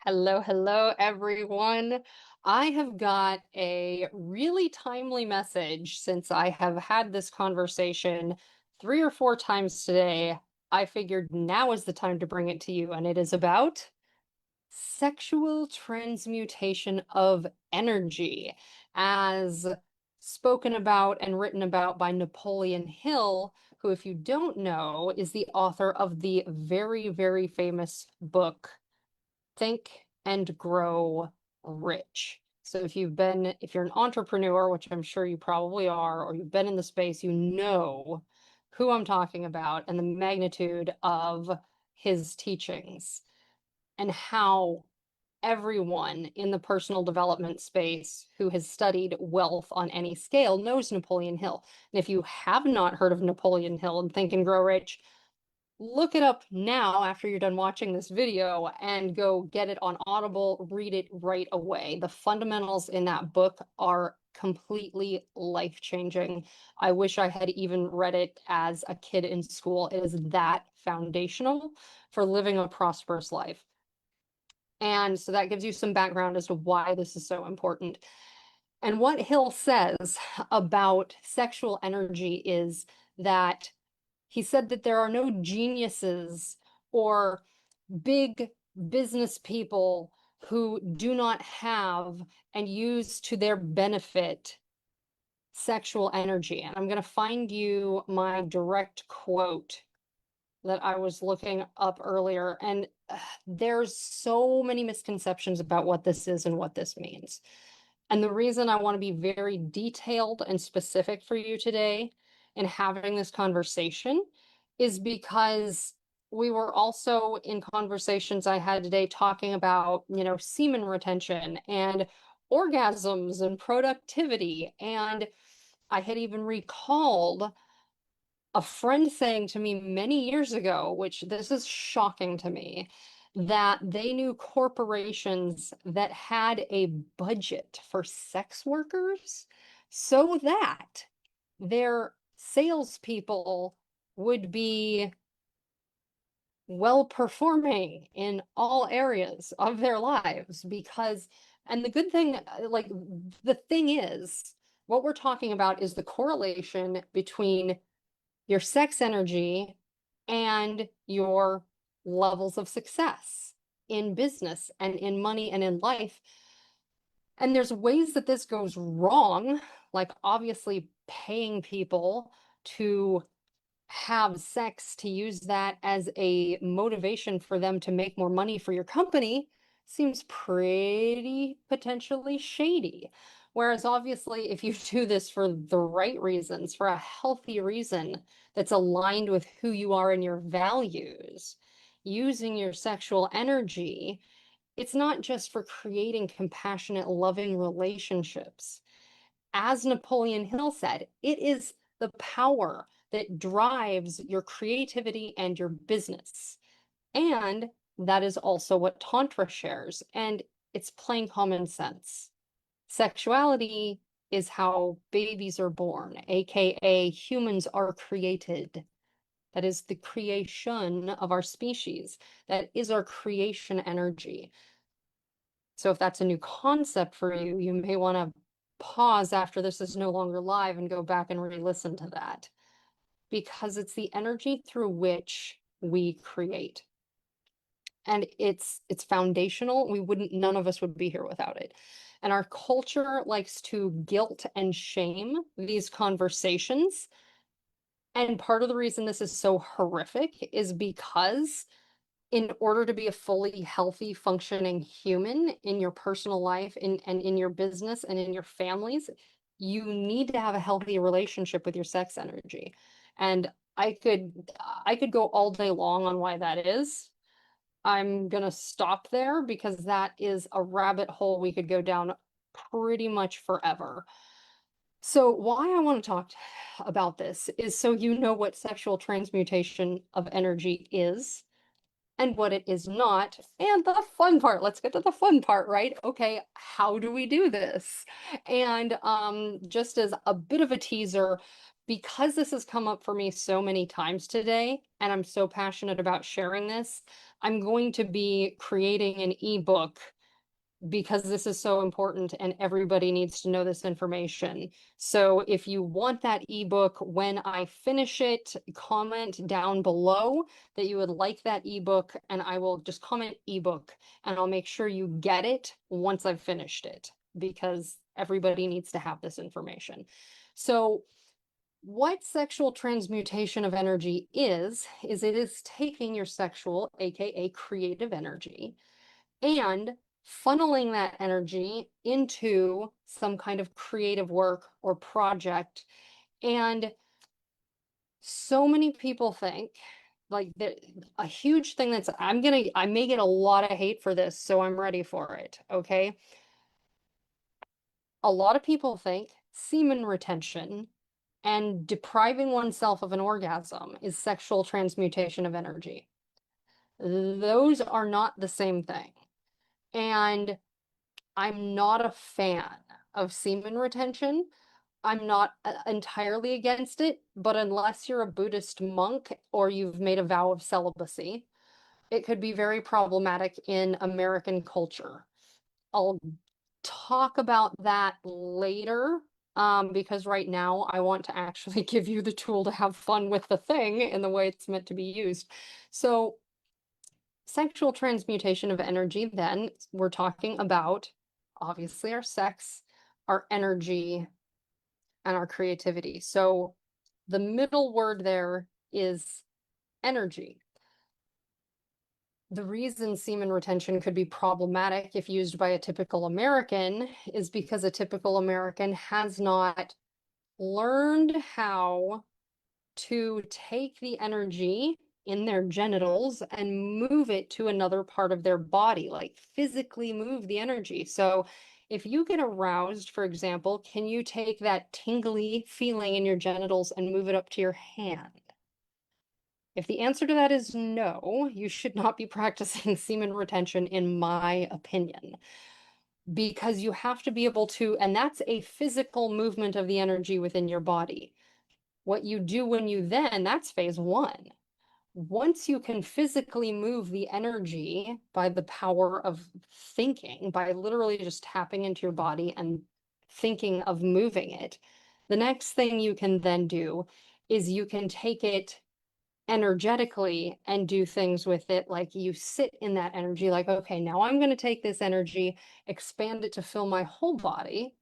Hello, hello, everyone. I have got a really timely message since I have had this conversation 3 or 4 times today. I figured now is the time to bring it to you, and it is about sexual transmutation of energy, as spoken about and written about by Napoleon Hill, who, if you don't know, is the author of the very, very famous book Think and Grow Rich. So if you're an entrepreneur, which I'm sure you probably are, or you've been in the space, you know who I'm talking about and the magnitude of his teachings and how everyone in the personal development space who has studied wealth on any scale knows Napoleon Hill. And if you have not heard of Napoleon Hill and Think and Grow Rich, look it up now after you're done watching this video and go get it on Audible, read it right away. The fundamentals in that book are completely life-changing. I wish I had even read it as a kid in school. It is that foundational for living a prosperous life. And so that gives you some background as to why this is so important. And what Hill says about sexual energy is that he said that there are no geniuses or big business people who do not have and use to their benefit sexual energy. And I'm going to find you my direct quote that I was looking up earlier. And there's so many misconceptions about what this is and what this means. And the reason I want to be very detailed and specific for you today in having this conversation is because we were also in conversations I had today talking about, semen retention and orgasms and productivity. And I had even recalled a friend saying to me many years ago, which this is shocking to me, that they knew corporations that had a budget for sex workers so that their salespeople would be well performing in all areas of their lives. And the good thing, like the thing is, what we're talking about is the correlation between your sex energy and your levels of success in business and in money and in life. And there's ways that this goes wrong, like obviously paying people to have sex to use that as a motivation for them to make more money for your company seems pretty potentially shady. Whereas obviously, if you do this for the right reasons, for a healthy reason that's aligned with who you are and your values, using your sexual energy, it's not just for creating compassionate, loving relationships. As Napoleon Hill said, it is the power that drives your creativity and your business. And that is also what Tantra shares. And it's plain common sense. Sexuality is how babies are born, aka humans are created. That is the creation of our species. That is our creation energy. So if that's a new concept for you, you may want to pause after this is no longer live and go back and re-listen to that, because it's the energy through which we create. And it's foundational. None of us would be here without it. And our culture likes to guilt and shame these conversations. And part of the reason this is so horrific is because in order to be a fully healthy, functioning human in your personal life and in your business and in your families, you need to have a healthy relationship with your sex energy. And I could go all day long on why that is. I'm gonna stop there because that is a rabbit hole we could go down pretty much forever. So why I want to talk about this is so you know what sexual transmutation of energy is and what it is not. And the fun part, let's get to the fun part, right? Okay, how do we do this? And just as a bit of a teaser, because this has come up for me so many times today, and I'm so passionate about sharing this, I'm going to be creating an ebook because this is so important and everybody needs to know this information. So if you want that ebook when I finish it, comment down below that you would like that ebook, and I will just comment ebook and I'll make sure you get it once I've finished it because everybody needs to have this information. So what sexual transmutation of energy is it is taking your sexual, aka creative energy, and funneling that energy into some kind of creative work or project. And so many people think like that a huge thing that's I may get a lot of hate for this, so I'm ready for it. Okay. A lot of people think semen retention and depriving oneself of an orgasm is sexual transmutation of energy. Those are not the same thing. And I'm not a fan of semen retention. I'm not entirely against it, but unless you're a Buddhist monk or you've made a vow of celibacy, it could be very problematic in American culture. I'll talk about that later, because right now I want to actually give you the tool to have fun with the thing in the way it's meant to be used. So, sexual transmutation of energy, then we're talking about obviously our sex, our energy, and our creativity. So the middle word there is energy. The reason semen retention could be problematic if used by a typical American is because a typical American has not learned how to take the energy in their genitals and move it to another part of their body, like physically move the energy. So if you get aroused, for example, can you take that tingly feeling in your genitals and move it up to your hand? If the answer to that is no, you should not be practicing semen retention, in my opinion, because you have to be able to, and that's a physical movement of the energy within your body. What you do when you then, that's phase one. Once you can physically move the energy by the power of thinking, by literally just tapping into your body and thinking of moving it, the next thing you can then do is you can take it energetically and do things with it. Like you sit in that energy, like, okay, now I'm going to take this energy, expand it to fill my whole body,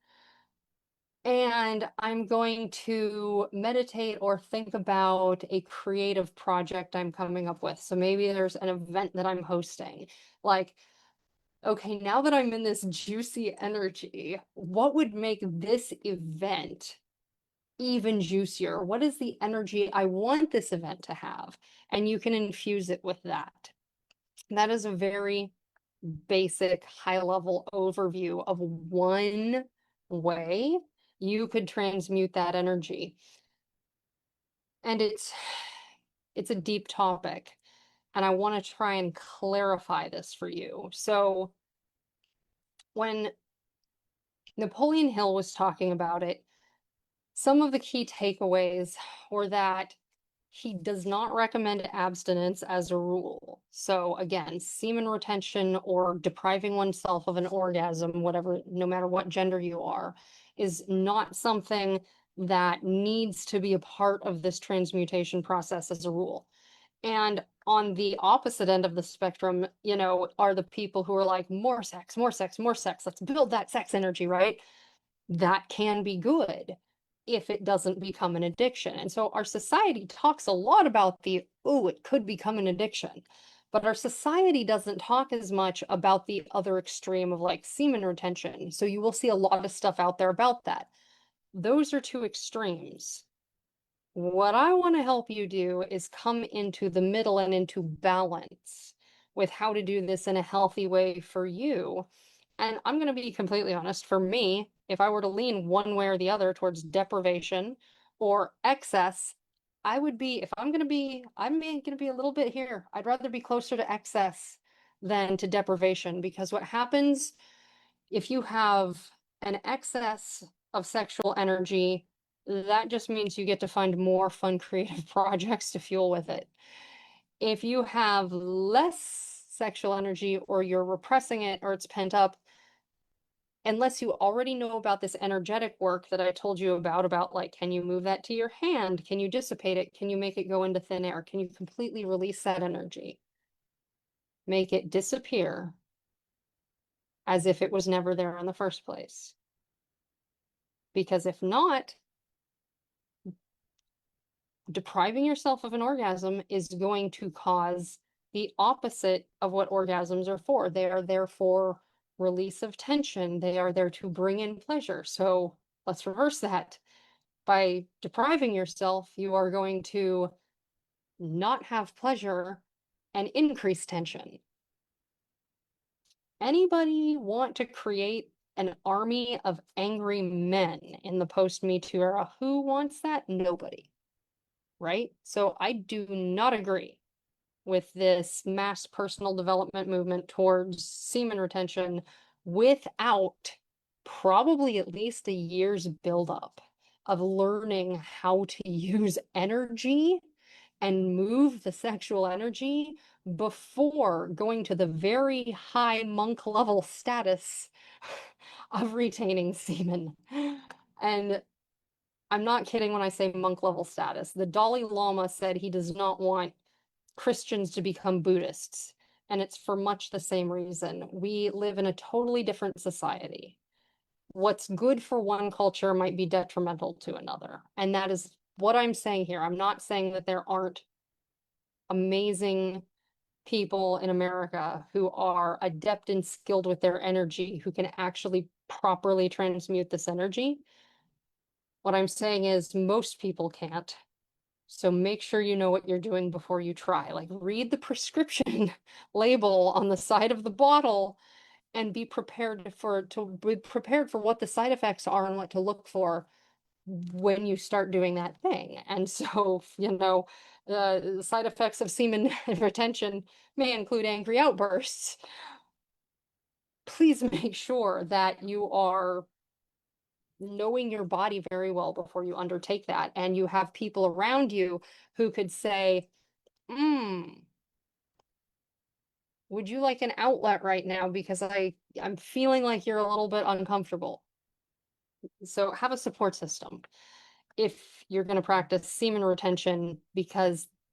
and I'm going to meditate or think about a creative project I'm coming up with. So maybe there's an event that I'm hosting. Like, okay, now that I'm in this juicy energy, what would make this event even juicier? What is the energy I want this event to have? And you can infuse it with that. That is a very basic, high-level overview of one way you could transmute that energy. And it's a deep topic, and I want to try and clarify this for you. So when Napoleon Hill was talking about it, some of the key takeaways were that he does not recommend abstinence as a rule. So again, semen retention or depriving oneself of an orgasm, whatever, no matter what gender you are, is not something that needs to be a part of this transmutation process as a rule. And on the opposite end of the spectrum, are the people who are like, more sex, more sex, more sex. Let's build that sex energy, right? That can be good if it doesn't become an addiction. And so our society talks a lot about it could become an addiction. But our society doesn't talk as much about the other extreme of like semen retention. So you will see a lot of stuff out there about that. Those are two extremes. What I want to help you do is come into the middle and into balance with how to do this in a healthy way for you. And I'm going to be completely honest, for me, if I were to lean one way or the other towards deprivation or excess, I'm going to be a little bit here. I'd rather be closer to excess than to deprivation, because what happens if you have an excess of sexual energy, that just means you get to find more fun, creative projects to fuel with it. If you have less sexual energy, or you're repressing it, or it's pent up, unless you already know about this energetic work that I told you about like, can you move that to your hand? Can you dissipate it? Can you make it go into thin air? Can you completely release that energy? Make it disappear as if it was never there in the first place. Because if not, depriving yourself of an orgasm is going to cause the opposite of what orgasms are for. They are there for release of tension. They are there to bring in pleasure. So let's reverse that. By depriving yourself, you are going to not have pleasure and increase tension. Anybody want to create an army of angry men in the post-Me Too era? Who wants that? Nobody, right? So I do not agree with this mass personal development movement towards semen retention without probably at least a year's buildup of learning how to use energy and move the sexual energy before going to the very high monk level status of retaining semen. And I'm not kidding when I say monk level status. The Dalai Lama said he does not want Christians to become Buddhists. And it's for much the same reason. We live in a totally different society. What's good for one culture might be detrimental to another. And that is what I'm saying here. I'm not saying that there aren't amazing people in America who are adept and skilled with their energy, who can actually properly transmute this energy. What I'm saying is most people can't. So make sure you know what you're doing before you try. Like, read the prescription label on the side of the bottle and be prepared for what the side effects are and what to look for when you start doing that thing. And so, the side effects of semen retention may include angry outbursts. Please make sure that you are knowing your body very well before you undertake that, and you have people around you who could say, would you like an outlet right now? Because I'm feeling like you're a little bit uncomfortable. So have a support system if you're going to practice semen retention,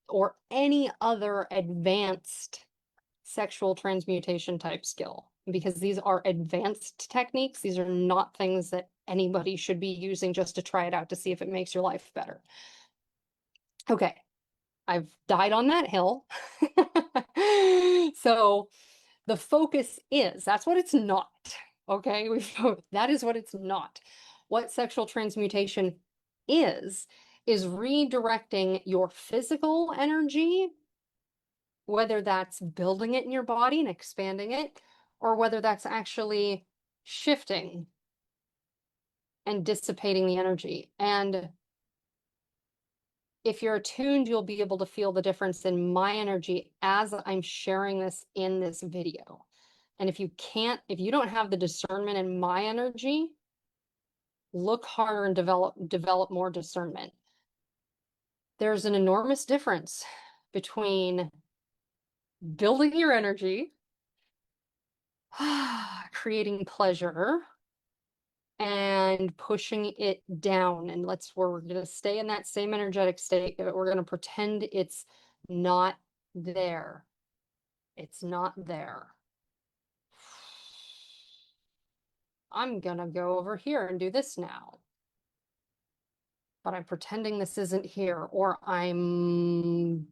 or any other advanced sexual transmutation type skill, because these are advanced techniques. These are not things that anybody should be using just to try it out to see if it makes your life better. Okay, I've died on that hill. So the focus is, that's what it's not. Okay, that is what it's not. What sexual transmutation is redirecting your physical energy, whether that's building it in your body and expanding it, or whether that's actually shifting and dissipating the energy. And if you're attuned, you'll be able to feel the difference in my energy as I'm sharing this in this video. And if you don't have the discernment in my energy, look harder and develop more discernment. There's an enormous difference between building your energy, creating pleasure, and pushing it down. And we're going to stay in that same energetic state. We're going to pretend it's not there. It's not there. I'm going to go over here and do this now. But I'm pretending this isn't here, or I'm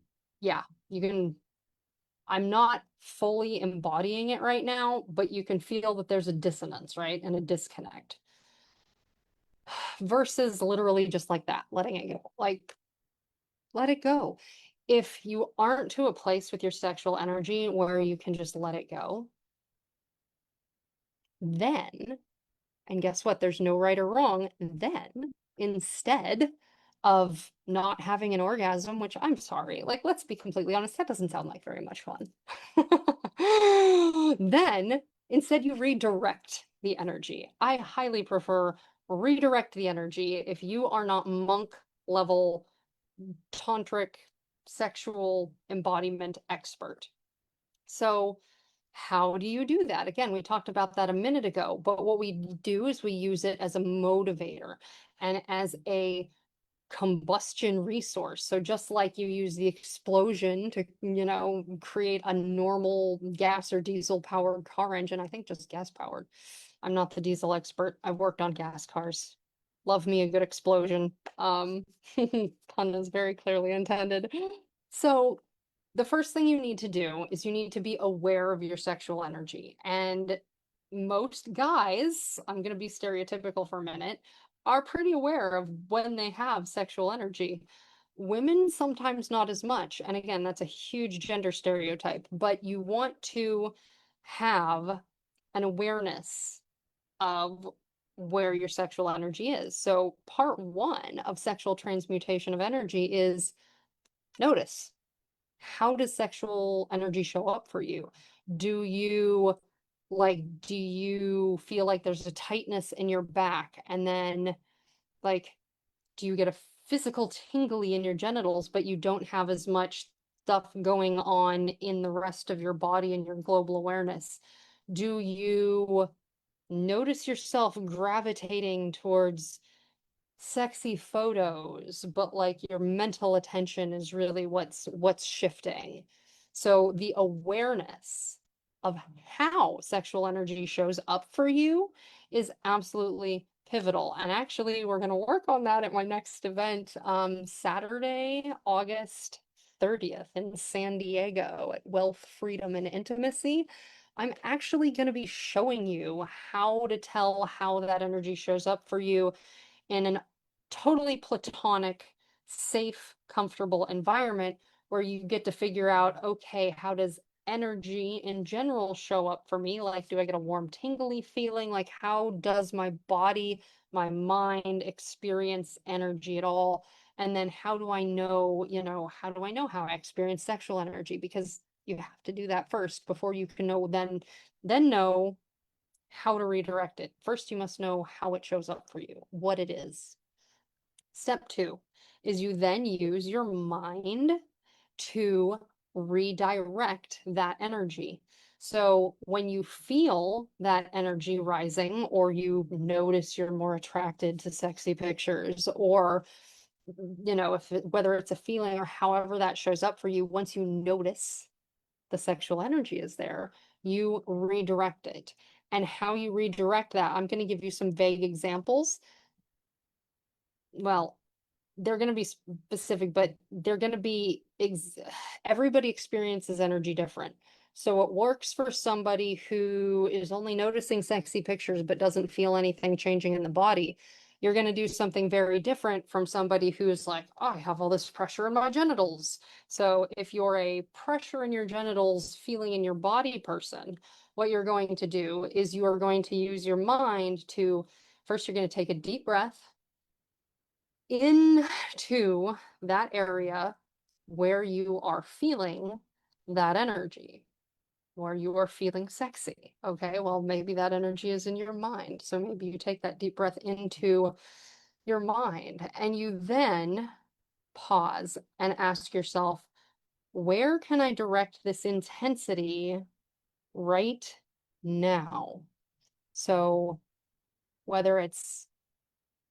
not fully embodying it right now, but you can feel that there's a dissonance, right? And a disconnect. Versus literally just like that, letting it go. Like, let it go. If you aren't to a place with your sexual energy where you can just let it go, then, and guess what? There's no right or wrong. Then, instead of not having an orgasm, which I'm sorry, like, let's be completely honest, that doesn't sound like very much fun. Then, instead, you redirect the energy. I highly prefer redirect the energy if you are not monk level tantric sexual embodiment expert. So how do you do that? Again, we talked about that a minute ago, but what we do is we use it as a motivator and as a combustion resource. So just like you use the explosion to, create a normal gas or diesel powered car engine, I think just gas powered. I'm not the diesel expert. I've worked on gas cars. Love me a good explosion. Pun is very clearly intended. So the first thing you need to do is you need to be aware of your sexual energy. And most guys, I'm going to be stereotypical for a minute, are pretty aware of when they have sexual energy. Women sometimes not as much. And again, that's a huge gender stereotype, but you want to have an awareness of where your sexual energy is. So, part one of sexual transmutation of energy is notice. How does sexual energy show up for you? Do you do you feel like there's a tightness in your back? And then, like, do you get a physical tingly in your genitals, but you don't have as much stuff going on in the rest of your body and your global awareness? Do you notice yourself gravitating towards sexy photos, but like your mental attention is really what's shifting. So the awareness of how sexual energy shows up for you is absolutely pivotal. And actually, we're going to work on that at my next event, Saturday, August 30th in San Diego at Wealth, Freedom, and Intimacy. I'm actually going to be showing you how to tell how that energy shows up for you in an totally platonic, safe, comfortable environment where you get to figure out, okay, how does energy in general show up for me? Like, do I get a warm, tingly feeling? Like, how does my body, my mind experience energy at all? And then how do I know, how do I know how I experience sexual energy? Because you have to do that first before you can know, then know how to redirect it. First, you must know how it shows up for you, what it is. Step two is you then use your mind to redirect that energy. So when you feel that energy rising, or you notice you're more attracted to sexy pictures, or whether it's a feeling or however that shows up for you, once you notice the sexual energy is there, you redirect it. And how you redirect that, I'm going to give you some vague examples. Well, they're going to be specific, but they're going to be everybody experiences energy different. So what works for somebody who is only noticing sexy pictures but doesn't feel anything changing in the body, you're going to do something very different from somebody who's like, oh, I have all this pressure in my genitals. So if you're a pressure in your genitals, feeling in your body person, what you're going to do is you are going to use your mind to, first, you're going to take a deep breath into that area where you are feeling that energy, where you are feeling sexy. Okay, well, maybe that energy is in your mind. So maybe you take that deep breath into your mind and you then pause and ask yourself, where can I direct this intensity right now? So whether it's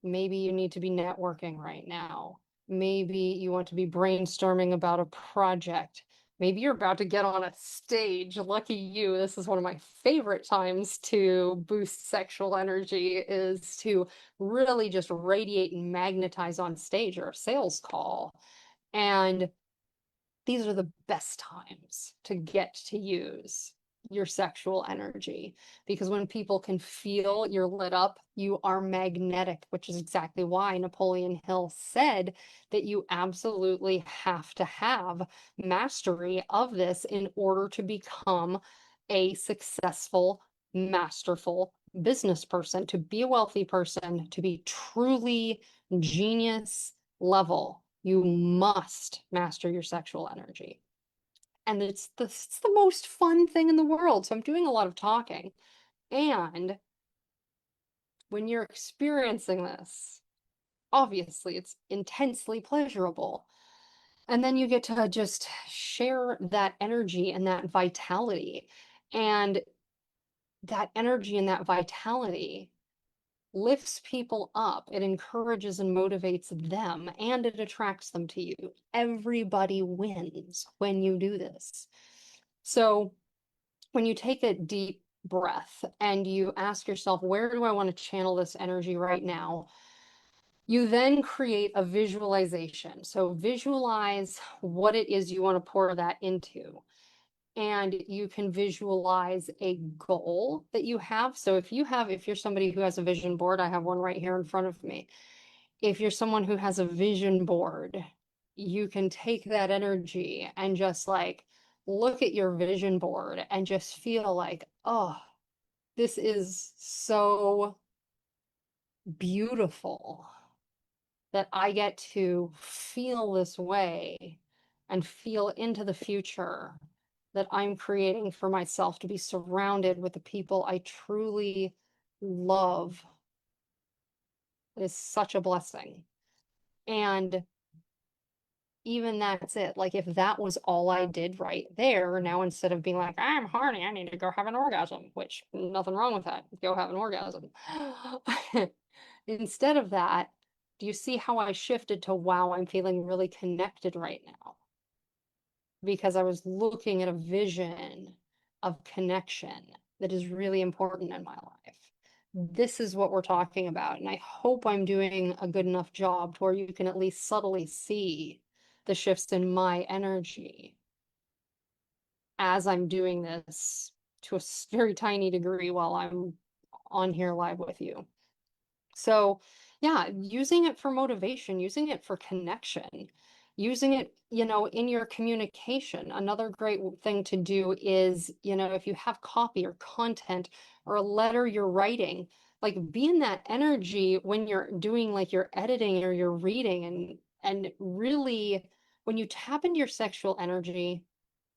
maybe you need to be networking right now. Maybe you want to be brainstorming about a project. Maybe you're about to get on a stage. Lucky you. This is one of my favorite times to boost sexual energy, is to really just radiate and magnetize on stage or a sales call. And these are the best times to get to use your sexual energy, because when people can feel you're lit up, you are magnetic, which is exactly why Napoleon Hill said that you absolutely have to have mastery of this in order to become a successful, masterful business person, to be a wealthy person, to be truly genius level. You must master your sexual energy. And it's the most fun thing in the world. So I'm doing a lot of talking. And when you're experiencing this, obviously it's intensely pleasurable. And then you get to just share that energy and that vitality. And that energy and that vitality lifts people up. It encourages and motivates them, and it attracts them to you. Everybody wins when you do this. So when you take a deep breath and you ask yourself, where do I want to channel this energy right now? You then create a visualization. So visualize what it is you want to pour that into. And you can visualize a goal that you have. So if you're somebody who has a vision board, I have one right here in front of me. If you're someone who has a vision board, you can take that energy and just like look at your vision board and just feel like, oh, this is so beautiful that I get to feel this way and feel into the future that I'm creating for myself, to be surrounded with the people I truly love. It is such a blessing. And even that's it. Like if that was all I did right there, now instead of being like, I'm horny, I need to go have an orgasm, which nothing wrong with that. Go have an orgasm. Instead of that, do you see how I shifted to, wow, I'm feeling really connected right now? Because I was looking at a vision of connection that is really important in my life. This is what we're talking about. And I hope I'm doing a good enough job to where you can at least subtly see the shifts in my energy as I'm doing this to a very tiny degree while I'm on here live with you. So, yeah, using it for motivation, using it for connection, using it, in your communication. Another great thing to do is, if you have copy or content or a letter you're writing, like be in that energy when you're doing like your editing or your reading, and really when you tap into your sexual energy,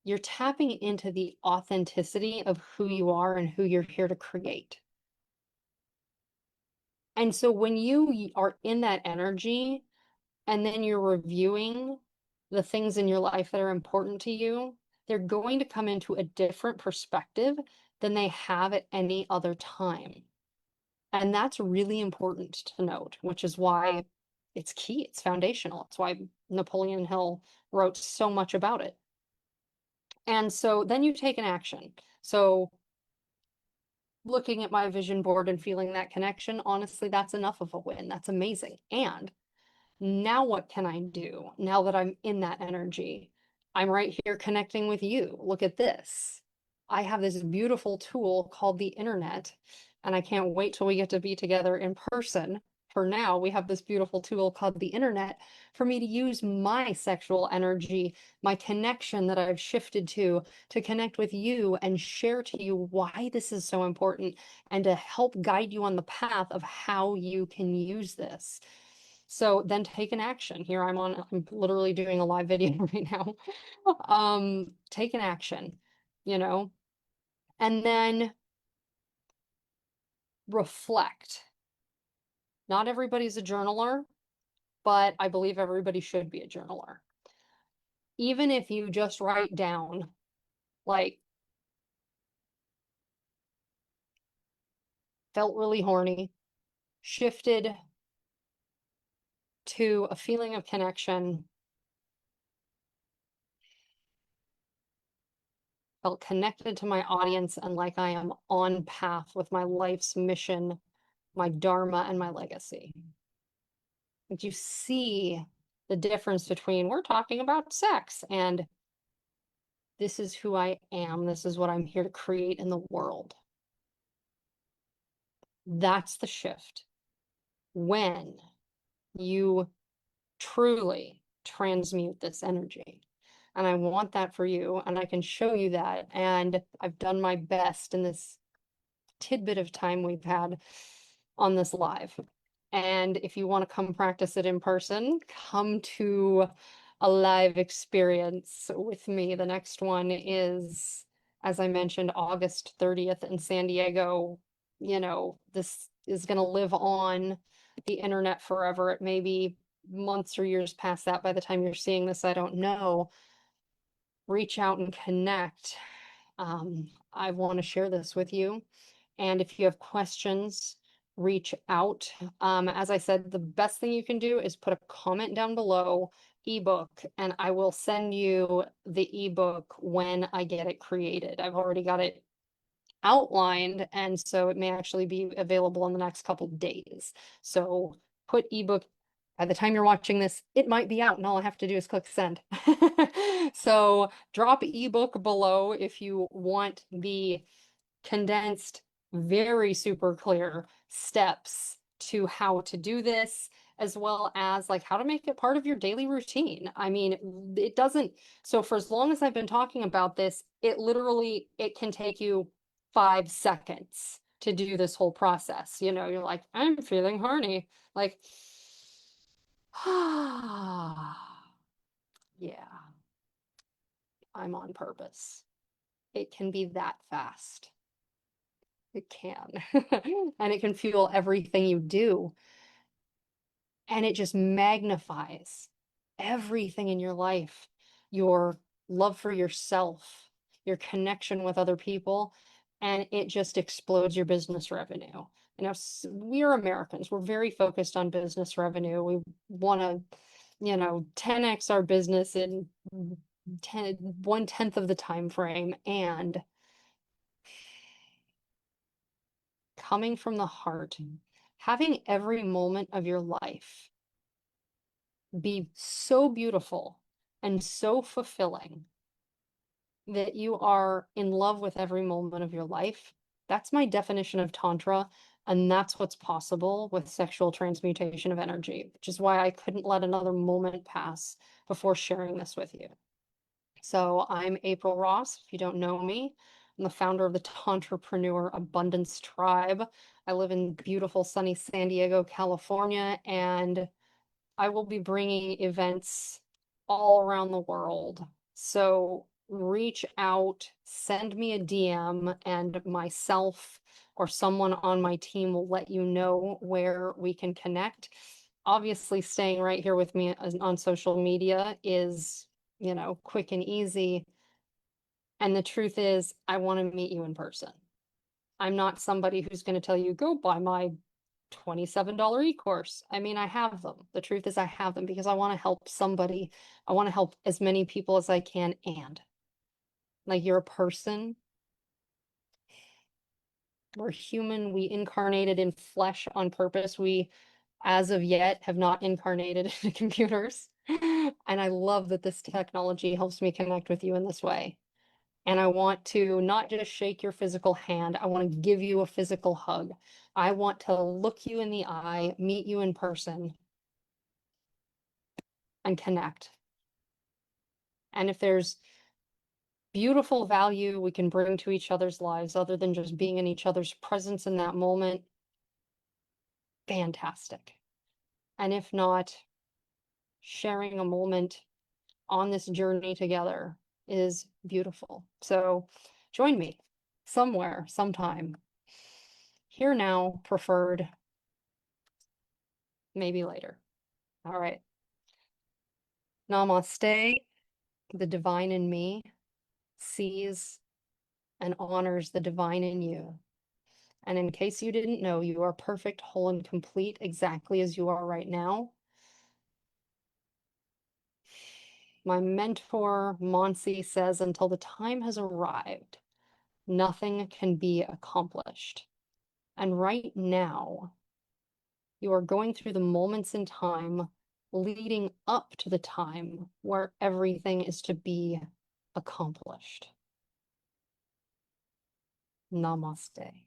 you're tapping into the authenticity of who you are and who you're here to create. And so when you are in that energy and then you're reviewing the things in your life that are important to you, they're going to come into a different perspective than they have at any other time. And that's really important to note, which is why it's key, it's foundational. It's why Napoleon Hill wrote so much about it. And so then you take an action. So looking at my vision board and feeling that connection, honestly, that's enough of a win. That's amazing. And now what can I do now that I'm in that energy? I'm right here connecting with you. Look at this. I have this beautiful tool called the internet, and I can't wait till we get to be together in person. For now, we have this beautiful tool called the internet for me to use my sexual energy, my connection that I've shifted to connect with you and share to you why this is so important and to help guide you on the path of how you can use this. So then take an action. Here I'm literally doing a live video right now. Take an action, you know, and then reflect. Not everybody's a journaler, but I believe everybody should be a journaler. Even if you just write down, like, felt really horny, shifted to a feeling of connection, felt connected to my audience, and like I am on path with my life's mission, my dharma, and my legacy. But you see the difference between we're talking about sex and this is who I am. This is what I'm here to create in the world. That's the shift. When you truly transmute this energy. And I want that for you, and I can show you that. And I've done my best in this tidbit of time we've had on this live. And if you want to come practice it in person, come to a live experience with me. The next one is, as I mentioned, August 30th in San Diego. This is going to live on the internet forever. It may be months or years past that by the time you're seeing this, I don't know. Reach out and connect. I want to share this with you. And if you have questions, reach out. As I said, the best thing you can do is put a comment down below, ebook, and I will send you the ebook when I get it created. I've already got it outlined, and so it may actually be available in the next couple days. So put ebook. By the time you're watching this, it might be out, and all I have to do is click send. So drop ebook below if you want the condensed, very super clear steps to how to do this, as well as like how to make it part of your daily routine. I mean, it doesn't, so for as long as I've been talking about this, it can take you 5 seconds to do this whole process. You know, you're like, I'm feeling horny. Like, yeah, I'm on purpose. It can be that fast. It can. And it can fuel everything you do. And it just magnifies everything in your life, your love for yourself, your connection with other people, and it just explodes your business revenue. You know, we're Americans, we're very focused on business revenue. We want to, 10x our business in 1/10 of the time frame. And coming from the heart, having every moment of your life be so beautiful and so fulfilling that you are in love with every moment of your life. That's my definition of Tantra. And that's what's possible with sexual transmutation of energy, which is why I couldn't let another moment pass before sharing this with you. So I'm April Ross. If you don't know me, I'm the founder of the Tantrapreneur Abundance Tribe. I live in beautiful, sunny San Diego, California, and I will be bringing events all around the world. So reach out, send me a DM, and myself or someone on my team will let you know where we can connect. Obviously, staying right here with me on social media is, quick and easy. And the truth is, I want to meet you in person. I'm not somebody who's going to tell you, go buy my $27 e-course. I mean, I have them. The truth is I have them because I want to help somebody. I want to help as many people as I can. And like, you're a person. We're human. We incarnated in flesh on purpose. We, as of yet, have not incarnated in computers. And I love that this technology helps me connect with you in this way. And I want to not just shake your physical hand, I want to give you a physical hug. I want to look you in the eye, meet you in person, and connect. And if there's beautiful value we can bring to each other's lives other than just being in each other's presence in that moment, fantastic. And if not, sharing a moment on this journey together is beautiful. So join me somewhere, sometime. Here now, preferred, maybe later. All right. Namaste. The divine in me sees and honors the divine in you. And in case you didn't know, you are perfect, whole, and complete exactly as you are right now. My mentor, Monsi, says, until the time has arrived, nothing can be accomplished. And right now, you are going through the moments in time leading up to the time where everything is to be accomplished. Namaste.